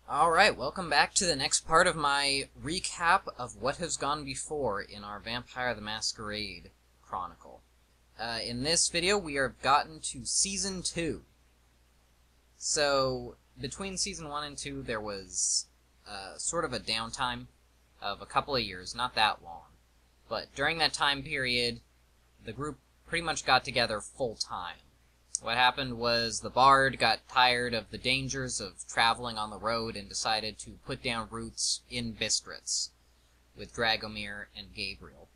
Alright, welcome back to the next part of my recap of what has gone before in our Vampire the Masquerade Chronicle. In this video, we have gotten to Season 2. So, between Season 1 and 2, there was sort of a downtime of a couple of years, not that long. But during that time period, the group pretty much got together full-time. What happened was the Bard got tired of the dangers of traveling on the road and decided to put down roots in Bistritz with Dragomir and Gabriel.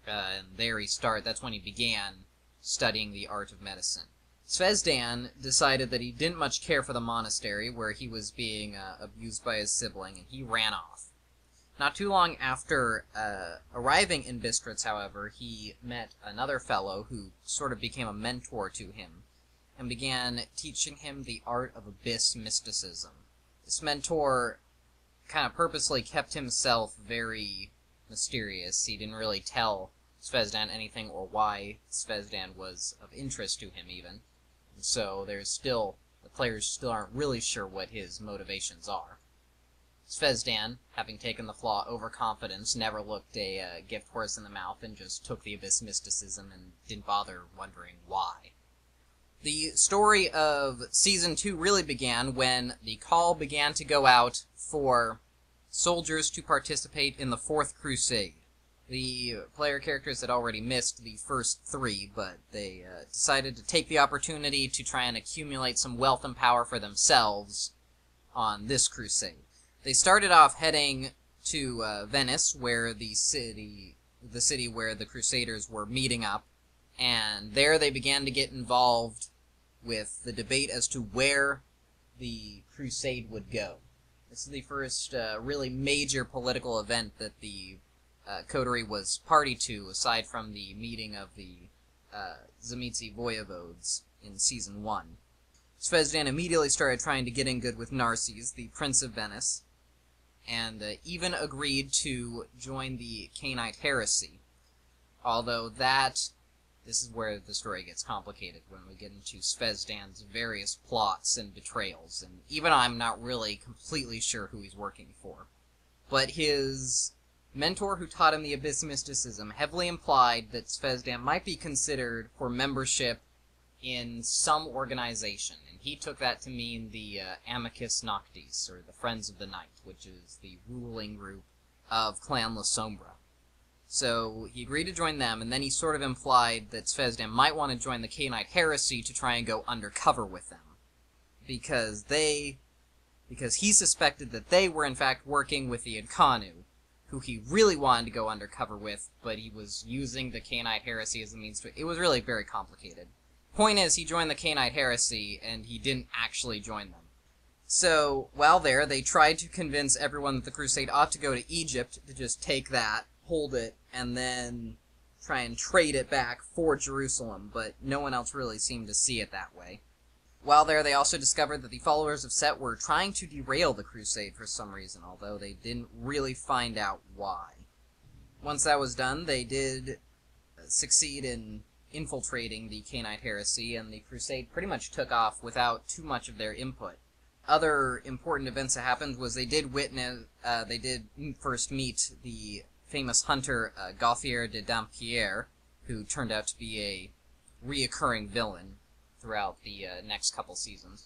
And that's when he began studying the art of medicine. Zvezdan decided that he didn't much care for the monastery where he was being abused by his sibling, and he ran off. Not too long after arriving in Bistritz, however, he met another fellow who sort of became a mentor to him, and began teaching him the art of abyss mysticism. This mentor kind of purposely kept himself very mysterious. He didn't really tell Zvezdan anything or why Zvezdan was of interest to him, even. And so the players still aren't really sure what his motivations are. Zvezdan, having taken the flaw overconfidence, never looked a gift horse in the mouth and just took the abyss mysticism and didn't bother wondering why. The story of Season 2 really began when the call began to go out for soldiers to participate in the Fourth Crusade. The player characters had already missed the first three, but they decided to take the opportunity to try and accumulate some wealth and power for themselves on this crusade. They started off heading to Venice, where the city where the Crusaders were meeting up, and there they began to get involved with the debate as to where the crusade would go. This is the first really major political event that the coterie was party to, aside from the meeting of the Zamitzi voivodes in Season 1. Zvezdan immediately started trying to get in good with Narses, the Prince of Venice, and even agreed to join the Cainite heresy, although this is where the story gets complicated when we get into Zvezdan's various plots and betrayals, and even I'm not really completely sure who he's working for. But his mentor who taught him the abyss mysticism heavily implied that Zvezdan might be considered for membership in some organization, and he took that to mean the Amicus Noctis, or the Friends of the Night, which is the ruling group of Clan La Sombra. So he agreed to join them, and then he sort of implied that Zvezdan might want to join the Cainite heresy to try and go undercover with them, because he suspected that they were in fact working with the Adkanu, who he really wanted to go undercover with, but he was using the Cainite heresy as a means to... It was really very complicated. Point is, he joined the Cainite heresy, and he didn't actually join them. So, while there, they tried to convince everyone that the Crusade ought to go to Egypt to just take that, hold it, and then try and trade it back for Jerusalem, but no one else really seemed to see it that way. While there, they also discovered that the followers of Set were trying to derail the Crusade for some reason, although they didn't really find out why. Once that was done, they did succeed in infiltrating the Cainite heresy, and the Crusade pretty much took off without too much of their input. Other important events that happened was they did first meet the famous hunter Gauthier de Dampierre, who turned out to be a reoccurring villain throughout the next couple seasons.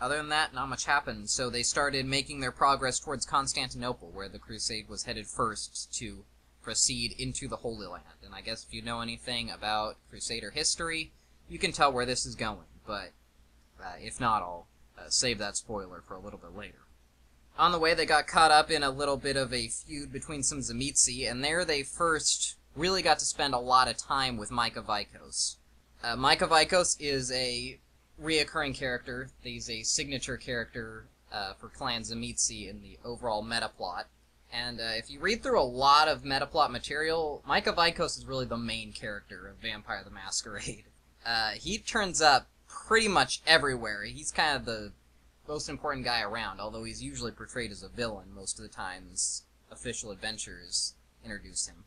Other than that, not much happened, so they started making their progress towards Constantinople, where the Crusade was headed first to proceed into the Holy Land. And I guess if you know anything about Crusader history, you can tell where this is going, but if not, I'll save that spoiler for a little bit later. On the way, they got caught up in a little bit of a feud between some Zamitzi, and there they first really got to spend a lot of time with Micah Vikos. Micah Vikos is a reoccurring character. He's a signature character for Clan Zamitzi in the overall meta plot. And if you read through a lot of meta plot material, Micah Vikos is really the main character of Vampire the Masquerade. He turns up pretty much everywhere. He's kind of the most important guy around, although he's usually portrayed as a villain most of the times official adventures introduce him.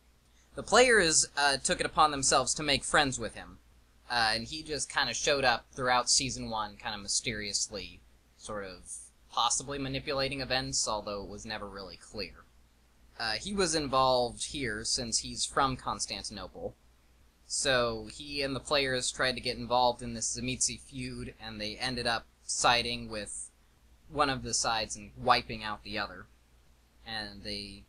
The players took it upon themselves to make friends with him, and he just kind of showed up throughout Season 1 kind of mysteriously, sort of possibly manipulating events, although it was never really clear. He was involved here since he's from Constantinople, so he and the players tried to get involved in this Tzimisce feud, and they ended up siding with one of the sides and wiping out the other. And they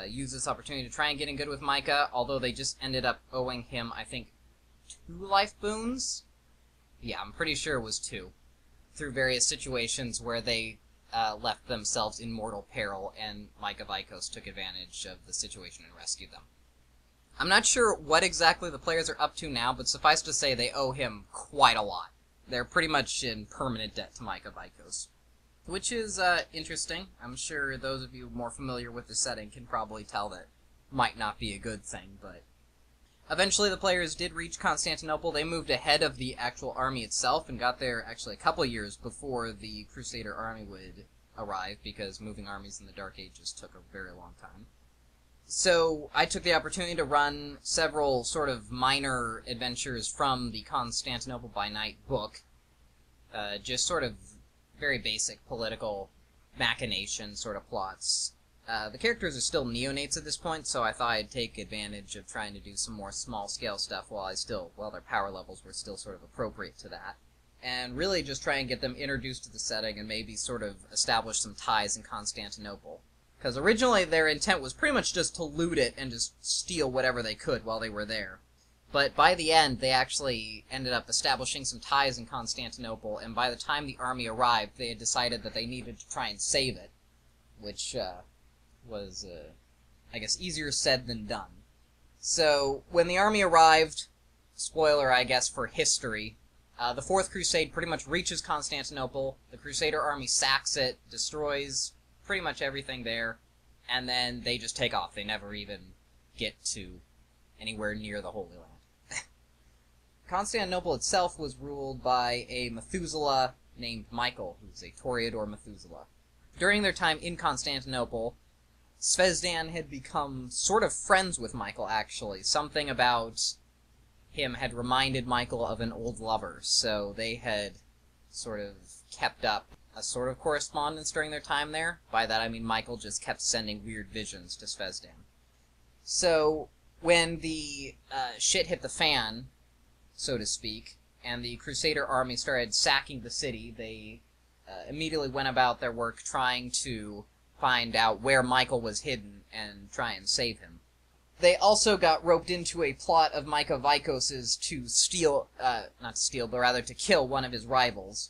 used this opportunity to try and get in good with Micah, although they just ended up owing him, I think, 2 life boons? Yeah, I'm pretty sure it was 2. Through various situations where they left themselves in mortal peril, and Micah Vikos took advantage of the situation and rescued them. I'm not sure what exactly the players are up to now, but suffice to say they owe him quite a lot. They're pretty much in permanent debt to Micah Vikos. Which is interesting. I'm sure those of you more familiar with the setting can probably tell that might not be a good thing, but eventually the players did reach Constantinople. They moved ahead of the actual army itself and got there actually a couple years before the Crusader army would arrive, because moving armies in the Dark Ages took a very long time. So I took the opportunity to run several sort of minor adventures from the Constantinople by Night book, just sort of very basic political machination sort of plots. The characters are still neonates at this point, so I thought I'd take advantage of trying to do some more small-scale stuff while their power levels were still sort of appropriate to that. And really just try and get them introduced to the setting and maybe sort of establish some ties in Constantinople. Because originally their intent was pretty much just to loot it and just steal whatever they could while they were there. But by the end, they actually ended up establishing some ties in Constantinople, and by the time the army arrived, they had decided that they needed to try and save it, which was, I guess, easier said than done. So, when the army arrived, spoiler, I guess, for history, the Fourth Crusade pretty much reaches Constantinople, the Crusader army sacks it, destroys pretty much everything there, and then they just take off. They never even get to anywhere near the Holy Land. Constantinople itself was ruled by a Methuselah named Michael, who's a Toreador Methuselah. During their time in Constantinople, Zvezdan had become sort of friends with Michael, actually. Something about him had reminded Michael of an old lover, so they had sort of kept up a sort of correspondence during their time there. By that I mean Michael just kept sending weird visions to Zvezdan. So, when the shit hit the fan, so to speak, and the Crusader army started sacking the city, they immediately went about their work trying to find out where Michael was hidden and try and save him. They also got roped into a plot of Micah Vikos's to to kill one of his rivals,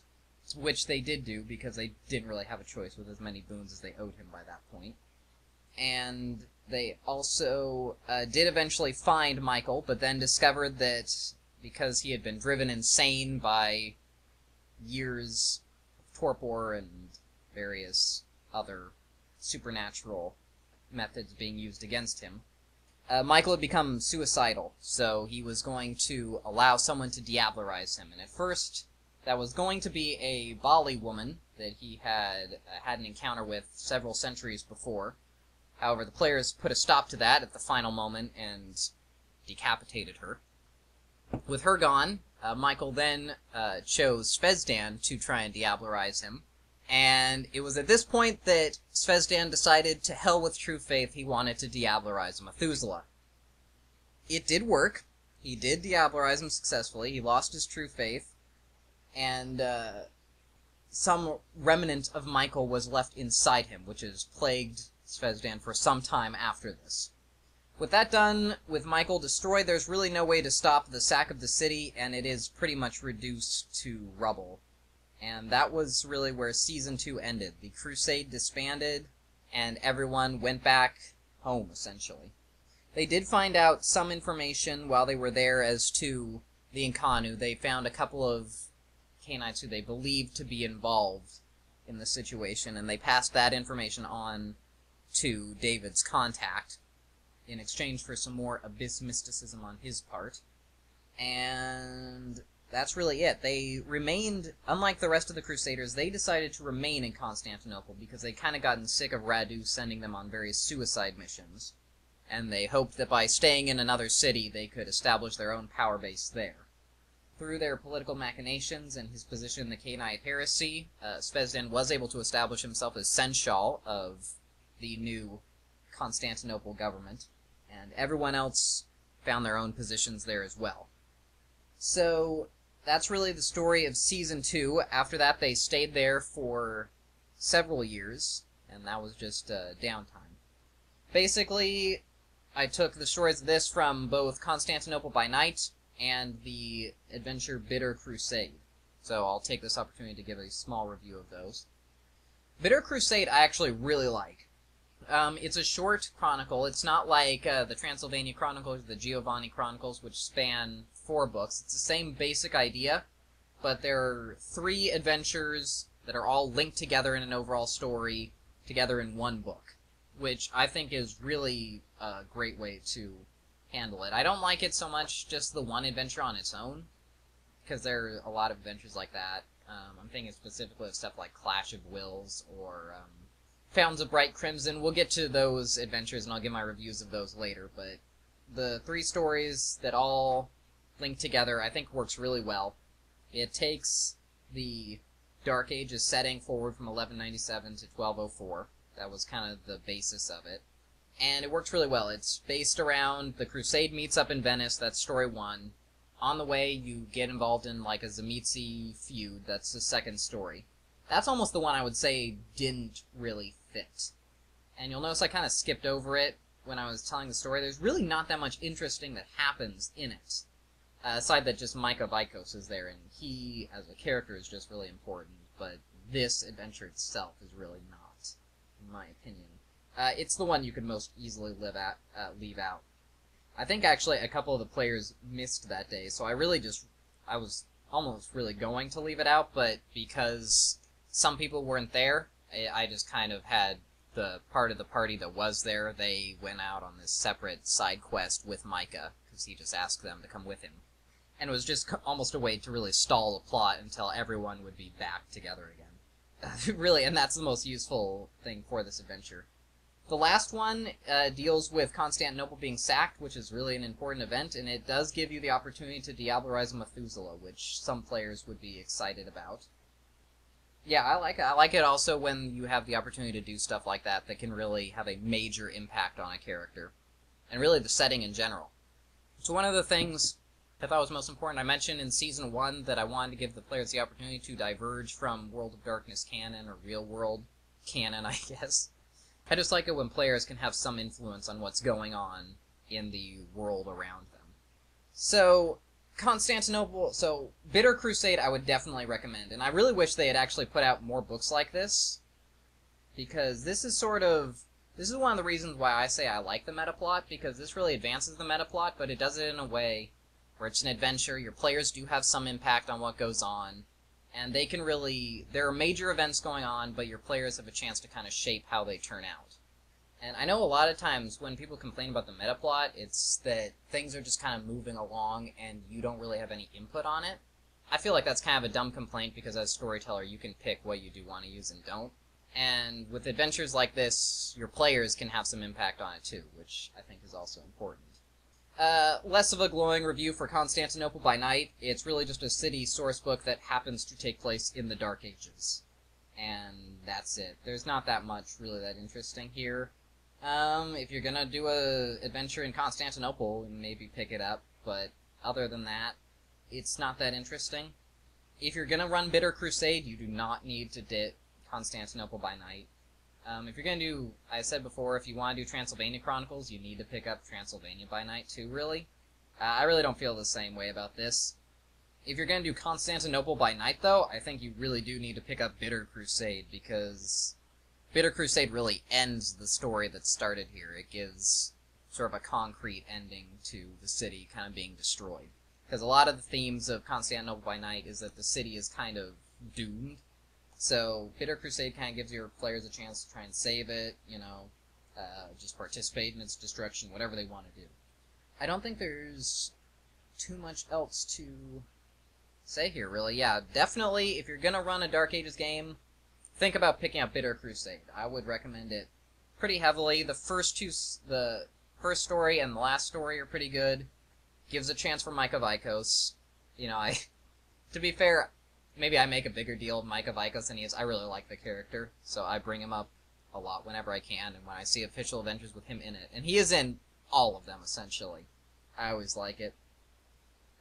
which they did do because they didn't really have a choice with as many boons as they owed him by that point. And they also did eventually find Michael, but then discovered that because he had been driven insane by years of torpor and various other supernatural methods being used against him, Michael had become suicidal, so he was going to allow someone to diablerize him. And at first, that was going to be a Bali woman that he had had an encounter with several centuries before. However, the players put a stop to that at the final moment and decapitated her. With her gone, Michael then chose Zvezdan to try and diablerize him. And it was at this point that Zvezdan decided, to hell with true faith, he wanted to diablerize Methuselah. It did work. He did diablerize him successfully. He lost his true faith. And some remnant of Michael was left inside him, which has plagued Zvezdan for some time after this. With that done, with Michael destroyed, there's really no way to stop the sack of the city, and it is pretty much reduced to rubble. And that was really where Season 2 ended. The Crusade disbanded, and everyone went back home, essentially. They did find out some information while they were there as to the Incarnu. They found a couple of Canaanites who they believed to be involved in the situation, and they passed that information on to David's contact in exchange for some more Abyss mysticism on his part. And that's really it. They remained, unlike the rest of the Crusaders, they decided to remain in Constantinople because they'd kind of gotten sick of Radu sending them on various suicide missions, and they hoped that by staying in another city they could establish their own power base there. through their political machinations and his position in the Cainite heresy, Spesden was able to establish himself as seneschal of the new Constantinople government, and everyone else found their own positions there as well. So that's really the story of Season 2. After that, they stayed there for several years, and that was just downtime. Basically, I took the stories of this from both Constantinople by Night and the adventure Bitter Crusade. So I'll take this opportunity to give a small review of those. Bitter Crusade I actually really like. It's a short chronicle. It's not like the Transylvania Chronicles or the Giovanni Chronicles, which span 4 books. It's the same basic idea, but there are 3 adventures that are all linked together in an overall story, together in one book, which I think is really a great way to handle it. I don't like it so much just the one adventure on its own, because there are a lot of adventures like that. I'm thinking specifically of stuff like Clash of Wills or Fountains of Bright Crimson. We'll get to those adventures, and I'll give my reviews of those later, but the 3 stories that all link together I think works really well. It takes the Dark Ages setting forward from 1197 to 1204. That was kind of the basis of it. And it works really well. It's based around the Crusade meets up in Venice. That's story 1. On the way, you get involved in like a Zamitzi feud. That's the 2nd story. That's almost the one I would say didn't really fit. And you'll notice I kind of skipped over it when I was telling the story. There's really not that much interesting that happens in it. Aside that just Micah Vikos is there, and he, as a character, is just really important. But this adventure itself is really not, in my opinion. It's the one you could most easily leave out. I think actually a couple of the players missed that day, so I was almost really going to leave it out, but because some people weren't there, I just kind of had the part of the party that was there. They went out on this separate side quest with Micah, because he just asked them to come with him. And it was just almost a way to really stall the plot until everyone would be back together again. Really, and that's the most useful thing for this adventure. The last one deals with Constantinople being sacked, which is really an important event, and it does give you the opportunity to Diablerize Methuselah, which some players would be excited about. Yeah, I like it. I like it also when you have the opportunity to do stuff like that that can really have a major impact on a character, and really the setting in general. So one of the things I thought was most important, I mentioned in Season 1 that I wanted to give the players the opportunity to diverge from World of Darkness canon, or real world canon, I guess. I just like it when players can have some influence on what's going on in the world around them. So, Bitter Crusade I would definitely recommend, and I really wish they had actually put out more books like this, because this is one of the reasons why I say I like the meta plot, because this really advances the meta plot, but it does it in a way where it's an adventure, your players do have some impact on what goes on, and they can really, there are major events going on, but your players have a chance to kind of shape how they turn out. And I know a lot of times when people complain about the meta plot, it's that things are just kind of moving along and you don't really have any input on it. I feel like that's kind of a dumb complaint, because as a storyteller you can pick what you do want to use and don't. And with adventures like this, your players can have some impact on it too, which I think is also important. Less of a glowing review for Constantinople by Night. It's really just a city sourcebook that happens to take place in the Dark Ages. And that's it. There's not that much really that interesting here. If you're gonna do a adventure in Constantinople, maybe pick it up, but other than that, it's not that interesting. If you're gonna run Bitter Crusade, you do not need to dip Constantinople by Night. If you're gonna do, I said before, if you want to do Transylvania Chronicles, you need to pick up Transylvania by Night too, really. I really don't feel the same way about this. If you're gonna do Constantinople by Night, though, I think you really do need to pick up Bitter Crusade, because Bitter Crusade really ends the story that started here. It gives sort of a concrete ending to the city kind of being destroyed. Because a lot of the themes of Constantinople by Night is that the city is kind of doomed. So Bitter Crusade kind of gives your players a chance to try and save it, just participate in its destruction, whatever they want to do. I don't think there's too much else to say here, really. Yeah, definitely, if you're going to run a Dark Ages game, think about picking up Bitter Crusade. I would recommend it pretty heavily. The first story and the last story are pretty good. Gives a chance for Micah Vikos. you know, to be fair, maybe I make a bigger deal of Micah Vikos than he is. I really like the character, so I bring him up a lot whenever I can, and when I see official adventures with him in it. And he is in all of them, essentially. I always like it.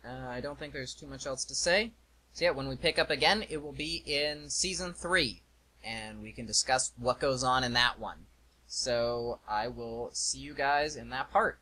I don't think there's too much else to say. So yeah, when we pick up again, it will be in Season 3, and we can discuss what goes on in that one. So I will see you guys in that part.